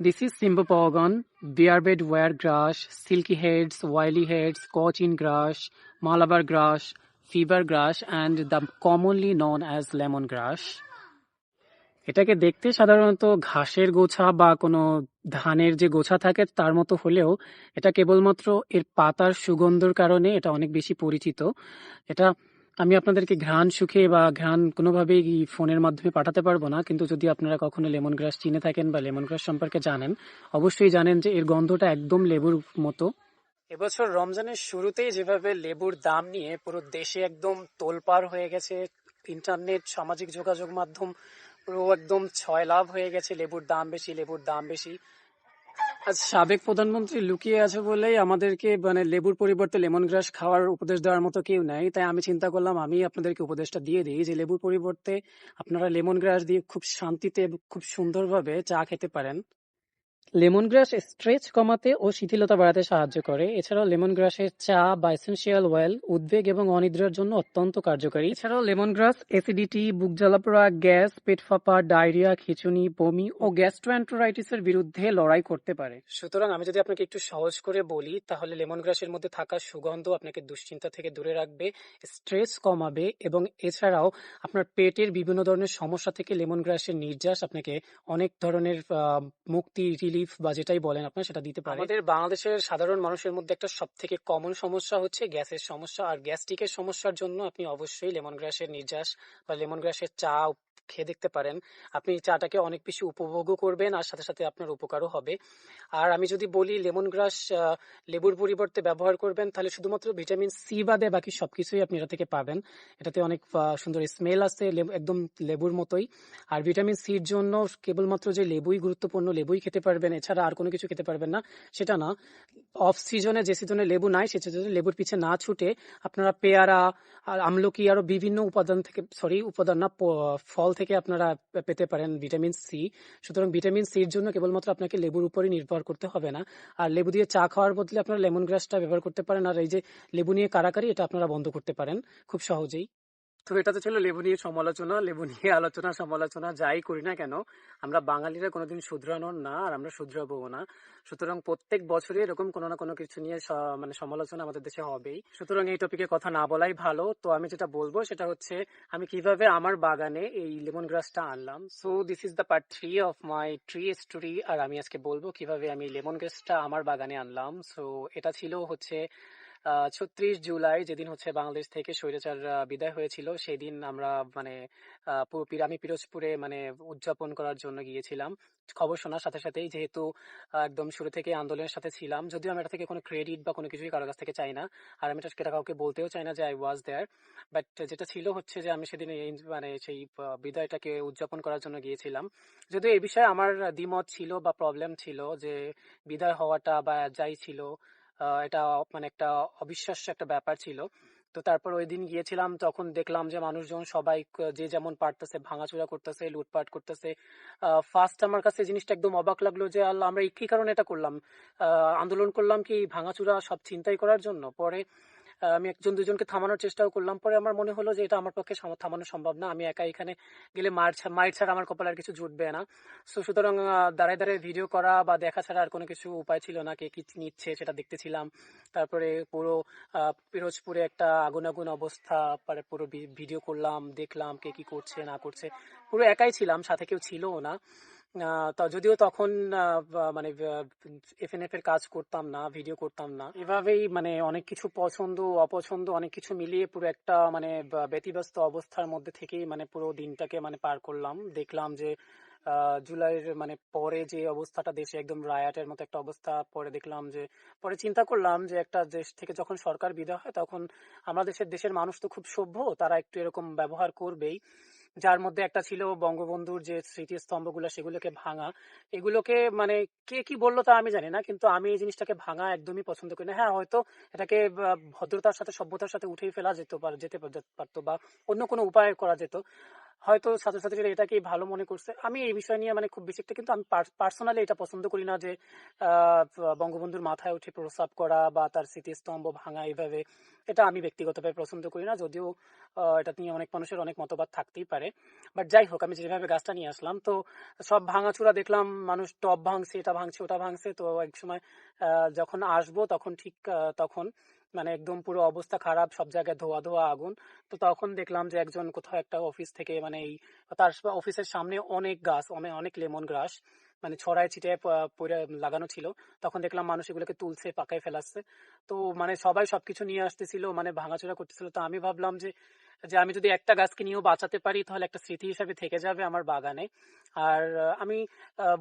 This is Simba bearbed wiregrass, silky heads, wily heads, cochin grass, Malabar grass, fever grass, and the commonly known as lemongrass. এটাকে দেখতে সাধারণত ঘাসের গোছা বা কোনো ধানের যে গোছা থাকে তার মতো হলেও এটা কেবলমাত্র এর পাতার সুগন্ধর কারণে এটা অনেক বেশি পরিচিত। এটা আমি আপনাদেরকে ঘ্রাণ সুখে বা ঘ্রাণ কোনোভাবেই ফোনের মাধ্যমে পাঠাতে পারবো না, কিন্তু যদি আপনারা কখনো লেমন গ্রাস চিনে থাকেন বা লেমন গ্রাস সম্পর্কে জানেন, অবশ্যই জানেন যে এর গন্ধটা একদম লেবুর মতো। এবছর রমজানের শুরুতেই যেভাবে লেবুর দাম নিয়ে পুরো দেশে একদম তোলপাড় হয়ে গেছে, ইন্টারনেট, সামাজিক যোগাযোগ মাধ্যম পুরো একদম ছয় লাভ হয়ে গেছে, লেবুর দাম বেশি, লেবুর দাম বেশি। আজ সাবেক প্রধানমন্ত্রী লুকিয়ে আছে বলেই আমাদেরকে লেবুর পরিবর্তে লেমন গ্রাস খাওয়ার উপদেশ দেওয়ার মতো কেউ নাই, তাই আমি চিন্তা করলাম আমি আপনাদেরকে উপদেশটা দিয়ে দিই যে লেবুর পরিবর্তে আপনারা লেমন গ্রাস দিয়ে খুব শান্তিতে খুব সুন্দরভাবে চা খেতে পারেন। লেমন গ্রাস স্ট্রেচ কমাতে ও শিথিলতা বাড়াতে সাহায্য করে। এছাড়াও লেমন গ্রাসের চা বা এসেনশিয়াল অয়েল উদ্বেগ এবং অনিদ্রার জন্য অত্যন্ত কার্যকারী। এছাড়াও লেমন গ্রাস অ্যাসিডিটি, বুক জ্বালাপোড়া, গ্যাস, পেট ফাঁপা, ডায়রিয়া, খিঁচুনি, বমি ও গ্যাস্ট্রোএন্টেরাইটিসের বিরুদ্ধে লড়াই করতে পারে। সুতরাং আমি যদি আপনাকে একটু সহজ করে বলি, তাহলে লেমন গ্রাসের মধ্যে থাকা সুগন্ধ আপনাকে দুশ্চিন্তা থেকে দূরে রাখবে, স্ট্রেস কমাবে এবং এছাড়াও আপনার পেটের বিভিন্ন ধরনের সমস্যা থেকে লেমন গ্রাসের নির্যাস আপনাকে অনেক ধরনের মুক্তি, রিলিফ বা যেটাই বলেন আপনার সেটা দিতে পারে। আমাদের বাংলাদেশের সাধারণ মানুষের মধ্যে একটা সব থেকে কমন সমস্যা হচ্ছে গ্যাসের সমস্যা, আর গ্যাস্ট্রিকের সমস্যার জন্য আপনি অবশ্যই লেমন গ্রাসের নির্যাস বা লেমন গ্রাসের চা খেয়ে দেখতে পারেন। আপনি চাটাকে অনেক বেশি উপভোগও করবেন আর সাথে সাথে আপনার উপকারও হবে। আর আমি যদি বলি লেমন গ্রাস লেবুর পরিবর্তে ব্যবহার করবেন, তাহলে শুধুমাত্র ভিটামিন সি বাদে বাকি সবকিছুই আপনি এটা থেকে পাবেন। এটাতে অনেক সুন্দর স্মেল আছে, একদম লেবুর মতোই। আর ভিটামিন সির জন্য কেবলমাত্র যে লেবুই গুরুত্বপূর্ণ, লেবুই খেতে পারবেন, এছাড়া আর কোনো কিছু খেতে পারবেন না সেটা না। অফ সিজনে, যে সিজনে লেবু নাই সে সিজনে লেবুর পিছে না ছুটে আপনারা পেয়ারা আর আমলকি আরো বিভিন্ন উপাদান থেকে, উপাদান না, ফল থেকে আপনারা পেতে পারেন ভিটামিন সি। সুতরাং ভিটামিন সির জন্য কেবলমাত্র আপনাকে লেবুর উপরই নির্ভর করতে হবে না। আর লেবু দিয়ে চা খাওয়ার বদলে আপনারা লেমন গ্রাসটা ব্যবহার করতে পারেন। আর এই যে লেবু নিয়ে কারাকারি, এটা আপনারা বন্ধ করতে পারেন খুব সহজেই। তো এটা তো ছিল লেবু নিয়ে সমালোচনা, লেবু নিয়ে আলোচনা সমালোচনা যাই করি না কেন, আমরা বাঙালিরা কোনোদিন শুধরানোর না, আর আমরা শুধরাবো না। সুতরাং প্রত্যেক বছরই এরকম কোনো না কোনো কিছু নিয়ে সমালোচনা আমাদের দেশে হবেই। সুতরাং এই টপিকে কথা না বলাই ভালো। তো আমি যেটা বলবো সেটা হচ্ছে আমি কিভাবে আমার বাগানে এই লেমন গ্রাসটা আনলাম। So this is the part 3 of my tree story. আর আমি আজকে বলবো কিভাবে আমি লেমন গ্রাসটা আমার বাগানে আনলাম। সো এটা ছিল হচ্ছে ৩৬ জুলাই, যেদিন হচ্ছে বাংলাদেশ থেকে স্বৈরাচার বিদায় হয়েছিল। সেদিন আমরা আমি পিরোজপুরে উদযাপন করার জন্য গিয়েছিলাম খবর শোনার সাথে সাথেই, যেহেতু একদম শুরু থেকে আন্দোলনের সাথে ছিলাম। যদিও আমি এটা থেকে কোনো ক্রেডিট বা কোনো কিছুই কারোর কাছ থেকে চাই না, আর আমি এটা কাউকে বলতেও চাই না যে আই ওয়াজ দেয়ার। বাট যেটা ছিল হচ্ছে যে আমি সেদিন সেই বিদায়টাকে উদযাপন করার জন্য গিয়েছিলাম। যদিও এই বিষয়ে আমার দ্বিমত ছিল বা প্রবলেম ছিল যে বিদায় হওয়াটা বা যাই ছিল, এটা একটা অবিশ্বাস্য একটা ব্যাপার ছিল। তো তারপর ওই দিন গিয়েছিলাম, তখন দেখলাম যে মানুষজন সবাই যে যেমন পারতেছে ভাঙাচোরা করতেছে, লুটপাট করতেছে। ফার্স্ট আমার কাছে জিনিসটা একদম অবাক লাগলো যে আল্লাহ, আমরা কি কারণে এটা করলাম? আন্দোলন করলাম কি ভাঙাচোরা সব ছিনতাই করার জন্য? পরে আমি একজন দুজনকে থামানোর চেষ্টাও করলাম। পরে আমার মনে হলো যে এটা আমার পক্ষে থামানো সম্ভব না, আমি একা এখানে গেলে মার ছাড়া আমার কপালে আর কিছু জুটবে না। সুতরাং দাঁড়ায় দাঁড়ায় ভিডিও করা বা দেখা ছাড়া আর কোনো কিছু উপায় ছিল না। কে কি নিচ্ছে সেটা দেখতেছিলাম। তারপরে পুরো পিরোজপুরে একটা আগুন আগুন অবস্থা, পরে পুরো ভিডিও করলাম, দেখলাম কে কি করছে না করছে। পুরো একাই ছিলাম, সাথে কেউ ছিলও না। যদিও তখন এফএনএফ এর কাজ করতাম না, ভিডিও করতাম না। এভাবেই অনেক কিছু পছন্দ অপছন্দ অনেক কিছু মিলিয়ে পুরো একটা ব্যতিব্যস্ত অবস্থার মধ্যে থেকেই পুরো দিনটাকে পার করলাম। দেখলাম যে জুলাইয়ের পরে যে অবস্থাটা দেশে একদম রায়াটের মতো একটা অবস্থা, পরে দেখলাম যে, পরে চিন্তা করলাম যে একটা দেশ থেকে যখন সরকার বিদায় হয় তখন আমাদের দেশের মানুষ তো খুব সভ্য, তারা একটু এরকম ব্যবহার করবেই। যার মধ্যে একটা ছিল বঙ্গবন্ধুর যে স্মৃতিস্তম্ভগুলো, সেগুলোকে ভাঙা। এগুলোকে কে কি বললো তা আমি জানি না, কিন্তু আমি এই জিনিসটাকে ভাঙা একদমই পছন্দ করি না। হ্যাঁ, হয়তো এটাকে ভদ্রতার সাথে সভ্যতার সাথে উঠেই ফেলা যেতে পারতো বা অন্য কোনো উপায় করা যেত। হয়তো ছাত্রছাত্রীরা এটাকেই ভালো মনে করছে। আমি এই বিষয় নিয়ে মানে খুব বেশি একটা, কিন্তু আমি পার্সোনালি এটা পছন্দ করি না যে বঙ্গবন্ধুর মাথায় উঠে প্রস্রাব করা বা তার স্মৃতিস্তম্ভ ভাঙা এইভাবে। এটা আমি ব্যক্তিগতভাবে পছন্দ করি না, যদিও এটা নিয়ে অনেক মানুষের অনেক মতবাদ থাকতেই পারে। বাট যাই হোক, আমি যেভাবে গাছটা নিয়ে আসলাম, তো সব ভাঙাচোরা দেখলাম, মানুষ টব ভাঙছে, এটা ভাঙছে, ওটা ভাঙছে। তো এক সময় যখন আসবো তখন ঠিক তখন মানে একদম পুরো অবস্থা খারাপ, সব জায়গায় ধোয়া ধোয়া আগুন। তো তখন দেখলাম যে একজন কোথাও একটা অফিস থেকে মানে এই তার অফিসের সামনে অনেক গাছ, অনেক অনেক লেমন গ্রাস মানে ছড়ায় ছিটায় পড়ে লাগানো ছিল। তখন দেখলাম মানুষ এগুলোকে তুলছে, পাকায় ফেলাচ্ছে। তো মানে সবাই সবকিছু নিয়ে আসতেছিল, মানে ভাঙাচোরা করতেছিল। তো আমি ভাবলাম যে যে আমি যদি একটা গাছকে নিয়েও বাঁচাতে পারি তাহলে একটা স্মৃতি হিসাবে থেকে যাবে আমার বাগানে। আর আমি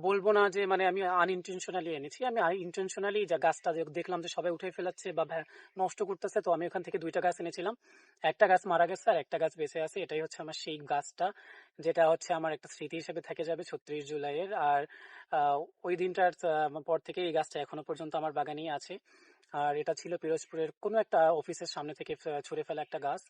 বলবো না যে মানে আমি আনইনটেনশনালি এনেছি, আমি ইন্টেনশনালি যে গাছটা দেখলাম যে সবাই উঠে ফেলাচ্ছে বা নষ্ট করতেছে, তো আমি ওখান থেকে দুইটা গাছ এনেছিলাম। একটা গাছ মারা গেছে আর একটা গাছ বেঁচে আছে। এটাই হচ্ছে আমার সেই গাছটা, যেটা হচ্ছে আমার একটা স্মৃতি হিসেবে থেকে যাবে 36 জুলাইয়ের। আর আহ, ওই দিনটার পর থেকে এই গাছটা এখনো পর্যন্ত আমার বাগানেই আছে। আর এটা ছিল পিরোজপুরের কোনো একটা অফিসের সামনে থেকে ছুঁড়ে ফেলা একটা গাছ,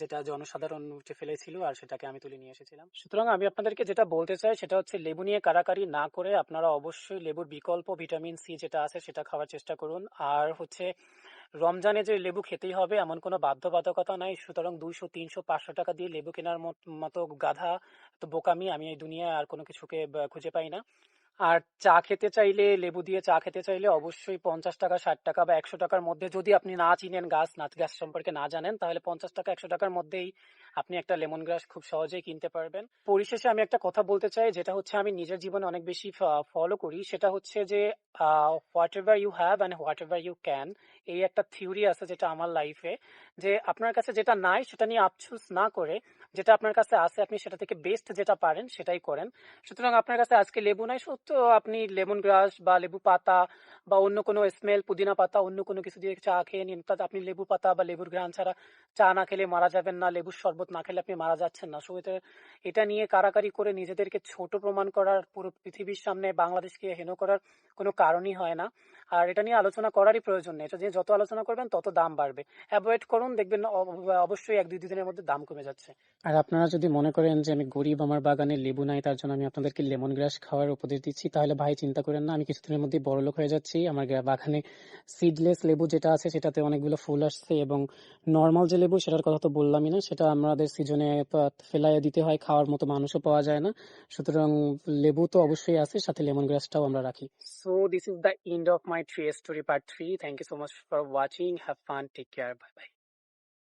যেটা জনসাধারণ উঠে ফেলেছিল, আর সেটাকে আমি তুলে নিয়ে এসেছিলাম। সুতরাং আমি আপনাদেরকে যেটা বলতে চাই সেটা হচ্ছে লেবু নিয়ে কাড়াকাড়ি না করে আপনারা অবশ্যই লেবুর বিকল্প ভিটামিন সি যেটা আছে সেটা খাওয়ার চেষ্টা করুন। আর হচ্ছে রমজানে যে লেবু খেতেই হবে এমন কোনো বাধ্যবাধকতা নাই, সুতরাং 200, 300, 500 টাকা দিয়ে লেবু কেনার মতো গাধা তো বোকামি আমি এই দুনিয়ায় আর কোনো কিছুকে খুঁজে পাই না। আর চা খেতে চাইলে, লেবু দিয়ে চা খেতে চাইলে অবশ্যই 50 টাকা, 60 টাকা বা 100 টাকার মধ্যে, যদি আপনি না চিনেন গাছ সম্পর্কে না জানেন, তাহলে 50 টাকা, 100 টাকার মধ্যেই আপনি একটা লেমন গ্রাস খুব সহজেই কিনতে পারবেন। পরিশেষে আমি একটা কথা বলতে চাই, যেটা হচ্ছে আমি নিজের জীবনে অনেক বেশি ফলো করি, সেটা হচ্ছে যে whatever you have and whatever you can. এই একটা থিওরি আছে যেটা আমার লাইফে, যে আপনার কাছে যেটা নাই সেটা নিয়ে আফসোস না করে, যেটা আপনার কাছে আছে আপনি সেটা থেকে বেস্ট যেটা পারেন সেটাই করেন। সুতরাং আপনার কাছে আজকে লেবু নাই, সত্য আপনি লেমন গ্রাস বা লেবু পাতা বা অন্য কোনো স্মেল, পুদিনা পাতা, অন্য কোনো কিছু দিয়ে চা খেয়ে নিন। তাতে আপনি লেবু পাতা বা লেবুর ঘ্রাণ ছাড়া চা না খেলে মারা যাবেন না, লেবুর শরবত না খেলে আপনি মারা যাচ্ছেন না। সো এটা নিয়ে কারাকারি করে নিজেদেরকে ছোট প্রমাণ করার, পুরো পৃথিবীর সামনে বাংলাদেশকে হেন করার কোনো কারণই হয় না। আর এটা নিয়ে আলোচনা করারই প্রয়োজন নেই, এটা নিয়ে যত আলোচনা করবেন তত দাম বাড়বে। অ্যাভয়েড করুন, দেখবেন অবশ্যই 1-2 দিনের মধ্যে দাম কমে যাচ্ছে। আর আপনারা যদি মনে করেন যে আমি গরিব, আমার বাগানে লেবু নাই, তার জন্য আমি আপনাদেরকে লেমন গ্রাস খাওয়ার উপদেশ দিচ্ছি, তাহলে ভাই চিন্তা করেন না, আমি কিছুদিনের মধ্যে বড়লোক হয়ে যাচ্ছি। আমার বাগানে সিডলেস লেবু যেটা আছে সেটাতে অনেকগুলো ফুল আসছে, এবং নর্মাল যে লেবু সেটার কথা তো বললামই না, সেটা আমাদের সিজনে ফেলাইয়া দিতে হয়, খাওয়ার মতো মানুষও পাওয়া যায় না। সুতরাং লেবু তো অবশ্যই আছে, সাথে লেমন গ্রাসটাও আমরা রাখি। So this is the end of my tree story part 3। Thank you so much for watching, have fun, take care, bye by.